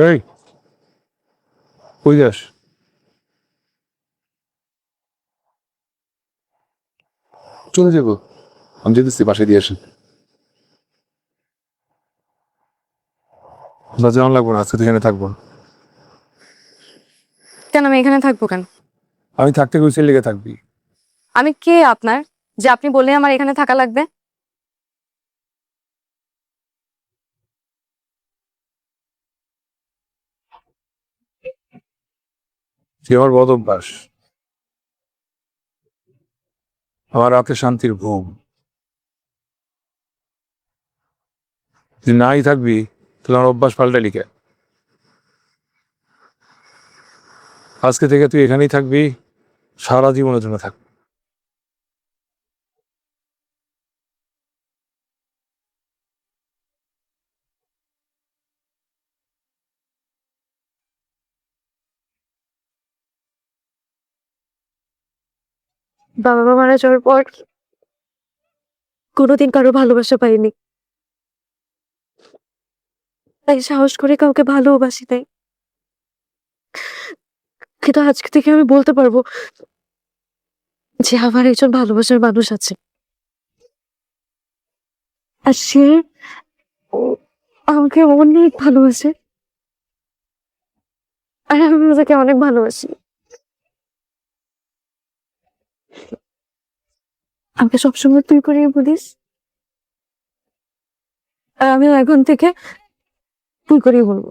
এই কই যাস? চলে যাবো, আমি যেতেছি, বাসায় দিয়ে আসেন। না যেমন লাগবো না, আজকে তুই এখানে থাকবো না। কেন আমি এখানে থাকবো কেন? আমি থাকতে কইছি লেগে থাকবি। আমি কে আপনার যে আপনি বললে আমার এখানে থাকা লাগবে? তুই আমার বদ অভ্যাস, আমার রাতে শান্তির ঘুম। তুই নাই থাকবি, তুই আমার অভ্যাস পাল্টালি লিখে। আজকে থেকে তুই এখানেই থাকবি, সারা জীবনের জন্য থাকবি। বাবা মা মারা যাওয়ার পর কোনোদিন কারো ভালোবাসা পাইনি, তাই সাহস করে কাউকে ভালোবাসি নাই। কিন্তু আজকে থেকে আমি বলতে পারবো যে আমার একজন ভালোবাসার মানুষ আছে, আর সে ও- আমাকে অনেক ভালোবাসে, আর আমি তাকে অনেক ভালোবাসি। আমাকে সবসময় তুই করে বলিস, আর আমিও এখন থেকে তুই করেই বলবো।